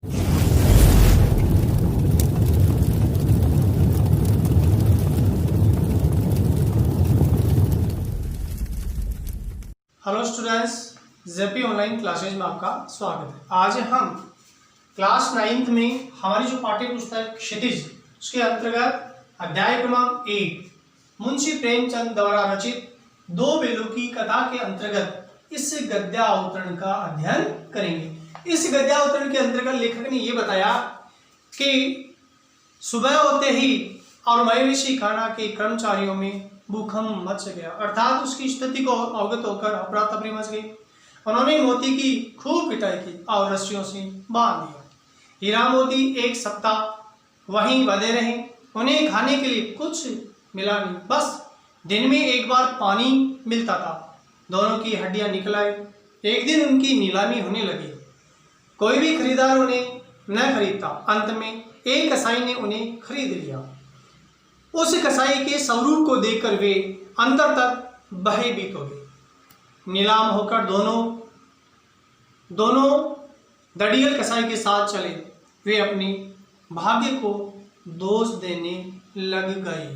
Hello students, JP online classes में आपका स्वागत है। आज हम क्लास 9th में हमारी जो पाठ्य पुस्तक क्षितिज उसके अंतर्गत अध्याय क्रमांक 1 मुंशी प्रेमचंद द्वारा रचित दो बेलों की कथा के अंतर्गत इस गद्यावतरण का अध्ययन करेंगे। इस गद्यावतरण के अंतर्गत लेखक ने यह बताया कि सुबह होते ही और मवेशी खाना के कर्मचारियों में भूकंप मच गया, अर्थात उसकी स्थिति को अवगत होकर अफरा तफरी मच गई। उन्होंने मोती की खूब पिटाई की और रस्सियों से बांध दिया। हीरा मोती एक सप्ताह वहीं बंधे रहे। उन्हें खाने के लिए कुछ मिला नहीं, बस दिन में एक बार पानी मिलता था। दोनों की हड्डियां निकल आई। एक दिन उनकी नीलामी होने लगी। कोई भी खरीदार उन्हें न खरीदता। अंत में एक कसाई ने उन्हें खरीद लिया। उस कसाई के स्वरूप को देखकर वे अंतर तक भयभीत हो गए। नीलाम होकर दोनों दड़ियल कसाई के साथ चले। वे अपने भाग्य को दोष देने लग गए।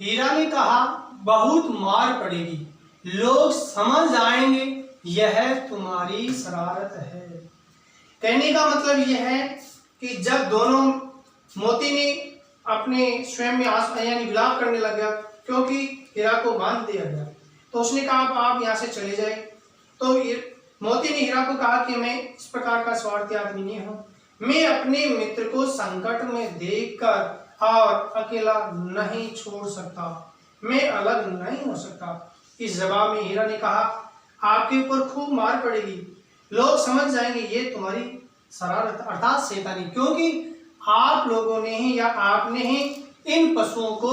हीरा ने कहा, बहुत मार पड़ेगी, लोग समझ आएंगे यह तुम्हारी शरारत है। कहने का मतलब यह है कि जब दोनों मोती ने अपने स्वयं में यानी विलाप करने लग गया क्योंकि हीरा को बांध दिया गया, तो उसने कहा आप यहाँ से चले जाए। तो मोती ने हीरा को कहा कि मैं इस प्रकार का स्वार्थी आदमी नहीं हूँ। मैं अपने मित्र को संकट में देखकर और अकेला नहीं छोड़ सकता। मैं अलग नहीं हो सकता। इस जवाब में हीरा ने कहा, आपके ऊपर खूब मार पड़ेगी, लोग समझ जाएंगे ये तुम्हारी शरारत अर्थात शैतानी, क्योंकि आप लोगों ने ही या आपने ही इन पशुओं को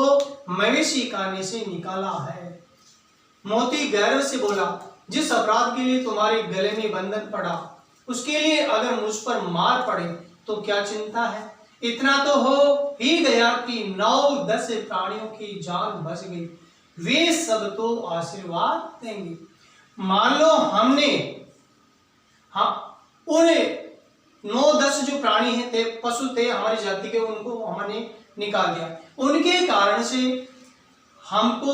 मवेशी खाने से निकाला है। मोती गैर से बोला, जिस अपराध के लिए तुम्हारे गले में बंधन पड़ा उसके लिए अगर मुझ पर मार पड़े तो क्या चिंता है। इतना तो हो ही गया कि 9-10 प्राणियों की जान बच गई, वे सब तो आशीर्वाद देंगे। मान लो हमने उन्हें 9-10 जो प्राणी हैं थे, पशु थे हमारी जाति के, उनको हमने निकाल दिया। उनके कारण से हमको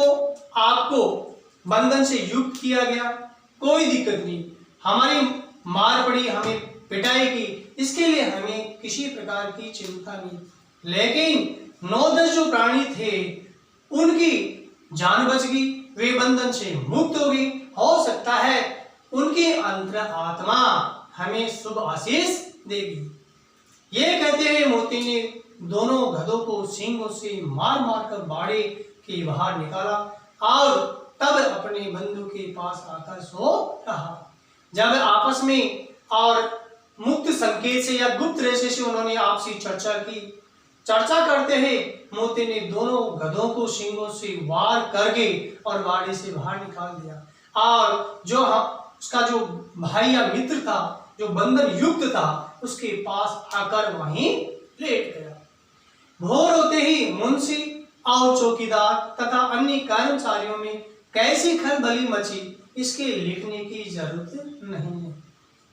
आपको बंधन से युक्त किया गया, कोई दिक्कत नहीं। हमारी मार पड़ी, हमें पिटाई की, इसके लिए हमें किसी प्रकार की चिंता नहीं। लेकिन 9-10 जो प्राणी थे उनकी जान बच गई, वे बंधन से मुक्त हो गई। हो सकता है उनकी अंतर आत्मा हमें शुभ आशीष देगी। ये कहते हुए मोती ने दोनों गधों को सींगों से मार मार कर बाड़े के बाहर निकाला और तब अपने बंधु के पास आकर सो रहा। जब आपस में और मुक्त संकेत से या गुप्त रेशे से उन्होंने आपसी चर्चा की। चर्चा करते हुए मोती ने दोनों गधों को सींगों से वार करके और बाड़े से बाहर निकाल दिया और जो उसका जो भाई या मित्र था, जो बंधन युक्त था, उसके पास आकर वहीं लेट गया। भोर होते ही मुंशी और चौकीदार तथा अन्य कर्मचारियों में कैसी खलबली मची, इसके लिखने की जरूरत नहीं है।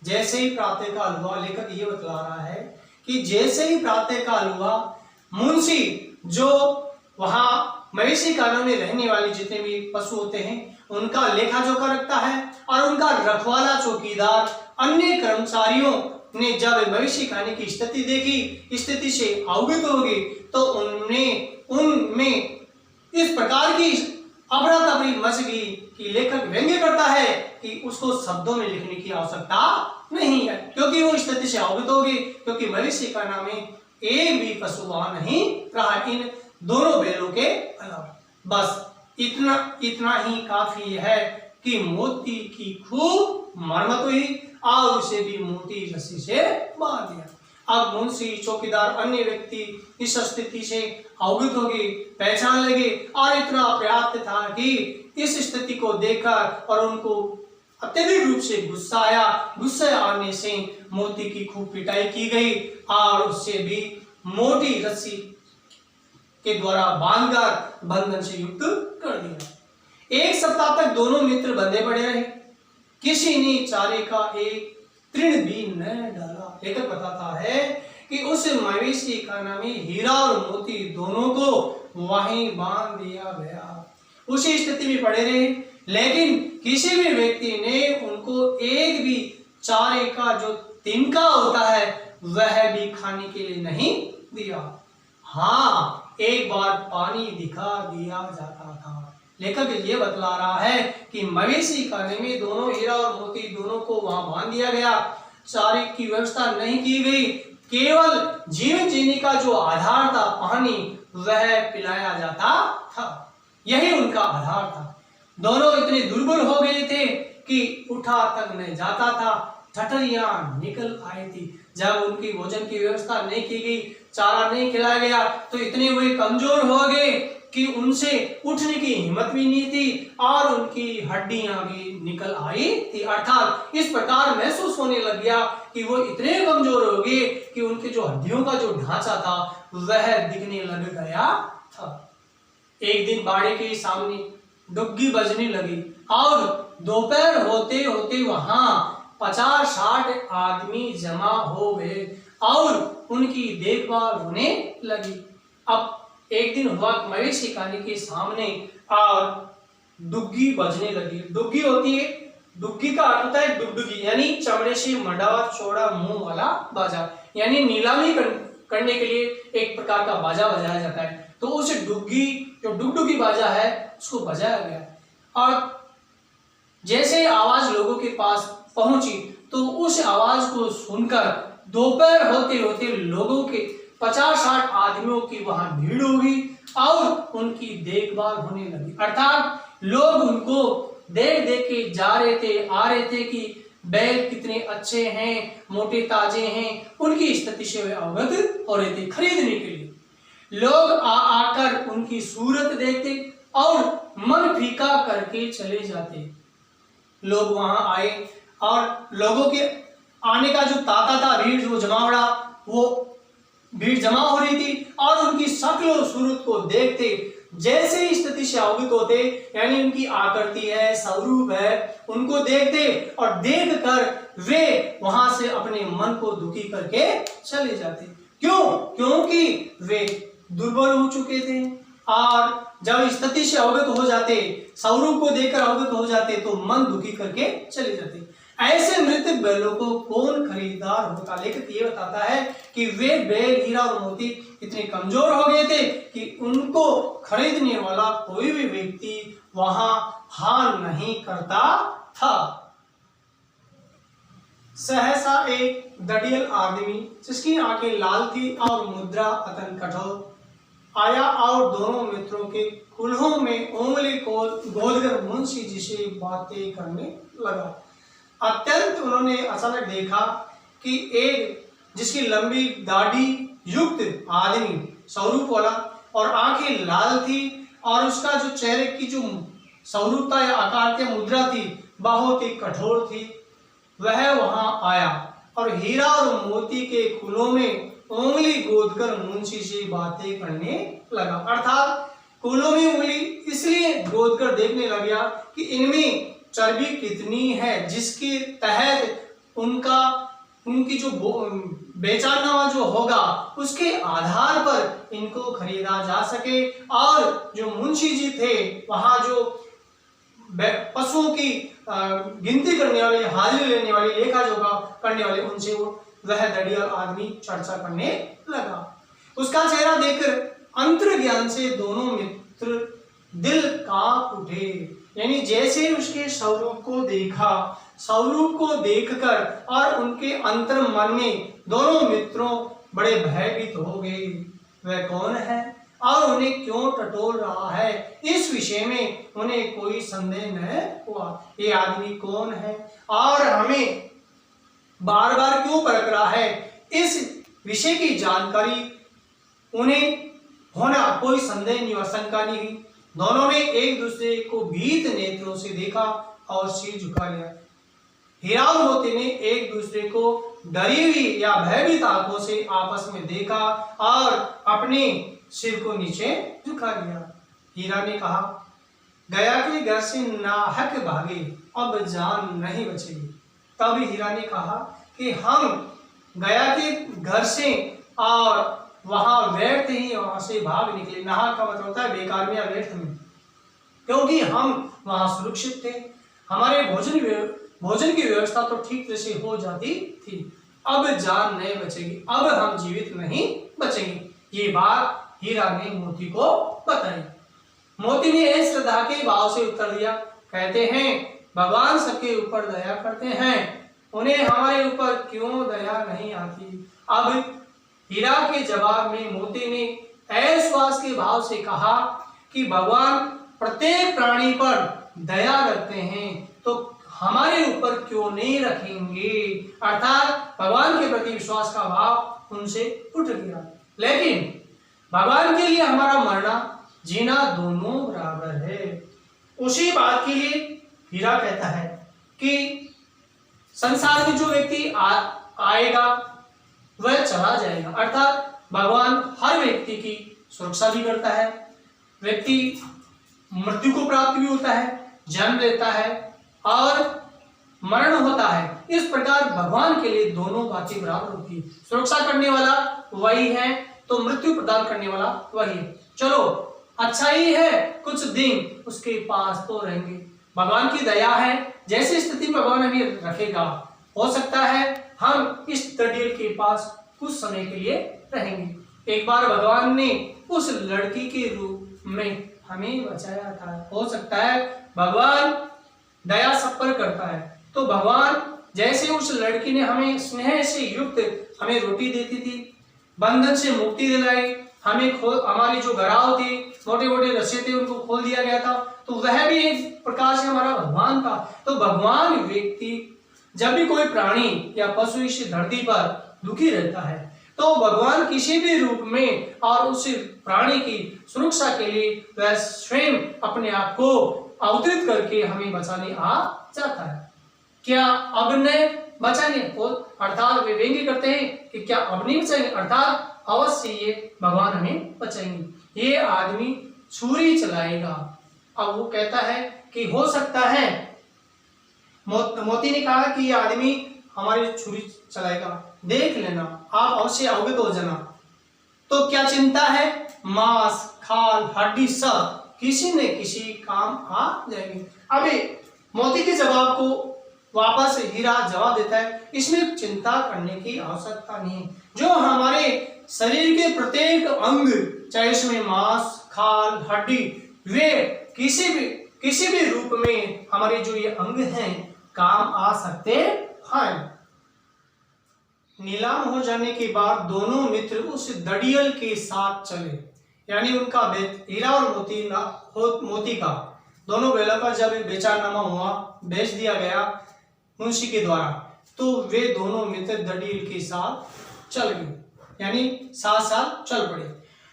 जैसे ही प्रातःकाल हुआ, लेखक ये बतला रहा है कि जैसे ही प्रातःकाल हुआ, मुंशी जो वहां मवेशी खानों में रहने वाले जितने भी पशु होते हैं उनका लेखा जोखा रखता है और उनका रखवाला चौकीदार अन्य कर्मचारियों ने जब मवेशी खाने की स्थिति देखी, स्थिति से अवगत हो गए, तो उनमें इस प्रकार की अफरा तफरी मच गई कि लेखक व्यंग्य करता है कि उसको शब्दों में लिखने की आवश्यकता नहीं है, क्योंकि वो स्थिति से अवगत हो गई, क्योंकि मवेशी खाना में एक भी पशु वहां नहीं रहा इन दोनों बैलों के अलावा। बस इतना ही काफी है कि मोती की खूब मरम्मत हुई और उसे भी मोटी रस्सी से बांध दिया। अब मुंशी, चौकीदार, अन्य व्यक्ति इस स्थिति से अवगत हो गए, पहचान लगे और इतना पर्याप्त था कि इस स्थिति को देखकर और उनको अत्यधिक रूप से गुस्सा आया। गुस्से आने से मोती की खूब पिटाई की गई और उससे भी मोटी रस्सी के द्वारा बांधकर बंधन से युक्त कर दिया। एक सप्ताह तक दोनों मित्र बंधे पड़े रहे। किसी ने चारे का एक तृण भी न डाला। लेखक बताता है कि उस मवेशी का नाम हीरा और मोती दोनों को वहीं बांध दिया गया। उसी स्थिति में पड़े रहे, लेकिन किसी भी व्यक्ति ने उनको एक भी चारे का जो तिनका होता है वह भी खाने के लिए नहीं दिया। हाँ, एक बार पानी दिखा दिया जाता था। लेखक ये बतला रहा है कि मवेशी खाने में दोनों हीरा और मोती दोनों को वहां बांध दिया गया, चारे की व्यवस्था नहीं की गई, केवल जीवन जीने का जो आधार था पानी वह पिलाया जाता था, यही उनका आधार था। दोनों इतने दुर्बल हो गए थे कि उठा तक नहीं जाता था, ठठरियां निकल आई थी। जब उनकी भोजन की व्यवस्था नहीं की गई, चारा नहीं खिलाया गया, तो इतने वे कमजोर हो गए कि उनसे उठने की हिम्मत भी नहीं थी और उनकी हड्डियां भी निकल आई थी। अर्थात इस प्रकार महसूस होने लग गया कि वो इतने कमजोर हो गए कि उनके जो हड्डियों का जो ढांचा था वह दिखने लग गया था। एक दिन बाड़े के सामने डुग्गी बजने लगी और दोपहर होते होते वहां 50-60 आदमी जमा हो गए और उनकी देखभाल होने लगी। अब एक दिन हुआ मवेशी खाने के सामने और डुग्गी बजने लगी। डुग्गी होती है, डुग्गी का अर्थ होता है डुगडुगी, यानी चमड़े से मड़ा चौड़ा मुंह वाला बाजा, यानी नीलामी करने के लिए एक प्रकार का बाजा बजाया जाता है। तो उस डुग्गी जो डुगडुगी बाजा है उसको बजाया गया और जैसे आवाज लोगों के पास पहुंची तो उस आवाज को सुनकर दोपहर होते होते लोगों के 50-60 आदमियों की वहां भीड़ होगी और उनकी देखभाल होने लगी। अर्थात लोग उनको देख देख के जा रहे थे, आ रहे थे कि बैल कितने अच्छे हैं, मोटे ताजे हैं, उनकी स्थिति से वे अवगत हो रहे थे। खरीदने के लिए लोग आकर उनकी सूरत देखते और मन फीका करके चले जाते। लोग वहां आए और लोगों के आने का जो तांता था, भीड़ जो जमावड़ा, वो भीड़ जमा हो रही थी और उनकी शक्ल और सूरत को देखते जैसे स्थिति से अवगत होते, यानी उनकी आकृति है, स्वरूप है, उनको देखते और देखकर वे वहां से अपने मन को दुखी करके चले जाते। क्यों? क्योंकि वे दुर्बल हो चुके थे और जब स्थिति से अवगत हो जाते, स्वरूप को देखकर अवगत हो जाते तो मन दुखी करके चले जाते। ऐसे मृत बैलों को कौन खरीदार होता? लेखक ये बताता है कि वे बैल, हीरा और मोती इतने कमजोर हो गए थे कि उनको खरीदने वाला कोई भी व्यक्ति वहां हार नहीं करता था। सहसा एक दड़ियल आदमी जिसकी आंखें लाल थी और मुद्रा अतन कठोर आया और दोनों मित्रों के कुल्हों में उंगली को गोदकर मुंशी जी से बातें करने लगा। अत्यंत उन्होंने अचानक देखा कि एक जिसकी लंबी दाढ़ी युक्त आदमी, स्वरूप वाला और आंखें लाल थी और उसका जो चेहरे की जो स्वरूपता या आकार की मुद्रा थी बहुत ही कठोर थी, वह वहां आया और हीरा और मोती के कुलों में उंगली गोदकर मुंशी से बातें करने लगा। अर्थात कुलों में उंगली इसलिए गोदकर देखने लग गया कि इनमें चर्बी कितनी है जिसके तहत उनकी जो बेचाना जो होगा उसके आधार पर इनको खरीदा जा सके। और जो मुंशी जी थे वहां जो पशुओं की गिनती करने वाले, हाजिरी लेने वाले, लेखा जोखा करने वाले, उनसे वह दड़ियल आदमी चर्चा करने लगा। उसका चेहरा देखकर अंतर्ज्ञान से दोनों मित्र दिल कांप उठे, यानी जैसे उसके स्वरूप को देखा, स्वरूप को देखकर और उनके अंतर मन में दोनों मित्रों बड़े भयभीत हो गए। वह कौन है और उन्हें क्यों टटोल रहा है, इस विषय में उन्हें कोई संदेह नहीं हुआ। ये आदमी कौन है और हमें बार बार क्यों परख रहा है, इस विषय की जानकारी उन्हें होना कोई संदेह नहीं और शंका नहीं हुई। दोनों ने एक दूसरे को भीत नेत्रों से देखा और सिर झुका लिया। हीरा और मोती ने एक दूसरे को डरी हुई या भयभीत आंखों से आपस में देखा और अपने सिर को नीचे झुका लिया। हीरा ने कहा, गया के घर से नाहक भागे, अब जान नहीं बचेगी। तब हीरा ने कहा कि हम गया के घर से और वहां व्यर्थ ही वहां से भाग निकले। नाहक का मतलब होता है बेकार में या व्यर्थ में, क्योंकि हम वहां सुरक्षित थे, हमारे भोजन की व्यवस्था तो ठीक तरह से हो जाती थी। अब जान नहीं बचेगी, अब हम जीवित नहीं बचेंगे। ये बात हीरा ने मोती को बताई। मोती ने इस श्रद्धा के भाव से उत्तर दिया। कहते हैं भगवान सबके ऊपर दया करते हैं, उन्हें हमारे ऊपर क्यों दया नहीं आती। अब हीरा के जवाब में मोती ने अविश्वास के भाव से कहा कि भगवान प्रत्येक प्राणी पर दया रखते हैं तो हमारे ऊपर क्यों नहीं रखेंगे। अर्थात भगवान के प्रति विश्वास का भाव उनसे उठ गया। लेकिन भगवान के लिए हमारा मरना जीना दोनों बराबर है। उसी बात के लिए हीरा कहता है कि संसार में जो व्यक्ति आएगा वह चला जाएगा। अर्थात भगवान हर व्यक्ति की सुरक्षा भी करता है, व्यक्ति मृत्यु को प्राप्त भी होता है, जन्म लेता है और मरण होता है। इस प्रकार भगवान के लिए दोनों बातें बराबर होती है। सुरक्षा करने वाला वही है तो मृत्यु प्रदान करने वाला वही है। चलो अच्छा ही है, कुछ दिन उसके पास तो रहेंगे। भगवान की दया है, जैसी स्थिति में भगवान हमें रखेगा, हो सकता है हम इस तड़ियल के पास कुछ समय के लिए रहेंगे। एक बार भगवान ने उस लड़की के रूप में हमें बचाया था। हो सकता है भगवान दया सब पर करता है, तो भगवान जैसे उस लड़की ने हमें स्नेह से युक्त हमें रोटी देती थी, बंधन से मुक्ति दिलाई, हमें हमारे जो घराव थे, मोटे मोटे रस्से थे, उनको खोल दिया गया था, तो वह भी एक प्रकार से हमारा भगवान था। तो भगवान व्यक्ति जब भी कोई प्राणी या पशु इस धरती पर दुखी रहता है तो भगवान किसी भी रूप में और उस प्राणी की सुरक्षा के लिए वह स्वयं अपने आप को अवतरित करके हमें बचाने आ जाता है। क्या अब नहीं बचाएंगे, अर्थात वे व्यंग्य करते हैं कि क्या अब नहीं बचाएंगे, अर्थात अवश्य ये भगवान हमें बचाएंगे। ये आदमी छुरी चलाएगा। अब वो कहता है कि हो सकता है, मोती ने कहा कि ये आदमी हमारी छुरी चलाएगा, देख लेना, आप अवश्य अवगत हो जाना। तो क्या चिंता है, मांस खाल हड्डी सब किसी न किसी काम आ जाएंगे। अभी मोती के जवाब को वापस हीरा जवाब देता है, इसमें चिंता करने की आवश्यकता नहीं है। जो हमारे शरीर के प्रत्येक अंग, चाहे इसमें मांस खाल हड्डी, वे किसी भी रूप में हमारे जो ये अंग हैं काम आ सकते हैं। नीलाम हो जाने के बाद दोनों मित्र उस दड़ियल के साथ चले, यानी उनका हीरा और मोती का दोनों बैलों का जब बेचानामा हुआ, बेच दिया गया मुंशी के द्वारा, तो वे दोनों मित्र दड़ियल के साथ चल गए, यानी साथ साथ चल पड़े।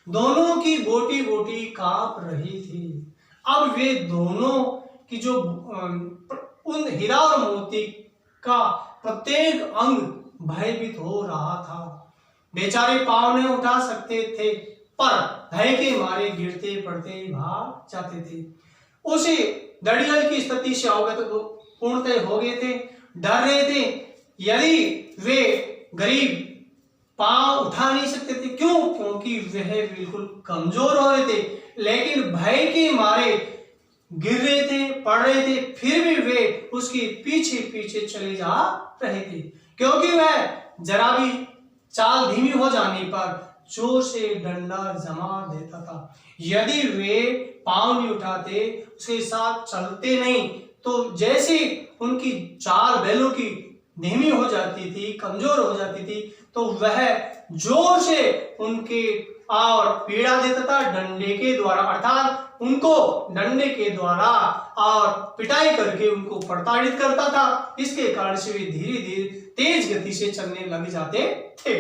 दोनों की बोटी बोटी कांप रही थी। अब वे दोनों की जो उन हीरा और मोती का प्रत्येक अंग भयभीत हो रहा था। बेचारे पांव नहीं उठा सकते थे, पर भय के मारे गिरते पड़ते भाग जाते थे। उसी दड़ियल की स्थिति से अवगत पूर्णतः हो गए थे, डर रहे थे। यदि वे गरीब पांव उठा नहीं सकते थे, क्यों? क्योंकि वह बिल्कुल कमजोर हो रहे थे, लेकिन भय के मारे गिर रहे थे, पड़ रहे थे, फिर भी वे उसके पीछे पीछे चले जा रहे थे, क्योंकि वह जरा भी चाल धीमी हो जाने पर जोर से डंडा जमा देता था। यदि वे पांव नहीं उठाते, उसके साथ चलते नहीं, तो जैसे उनकी चाल बैलों की धीमी हो जाती थी, कमजोर हो जाती थी, तो वह जोर से उनके और पीड़ा देता था डंडे के द्वारा, अर्थात उनको डंडे के द्वारा और पिटाई करके उनको प्रताड़ित करता था। इसके कारण से वे धीरे धीरे तेज गति से चलने लग जाते थे।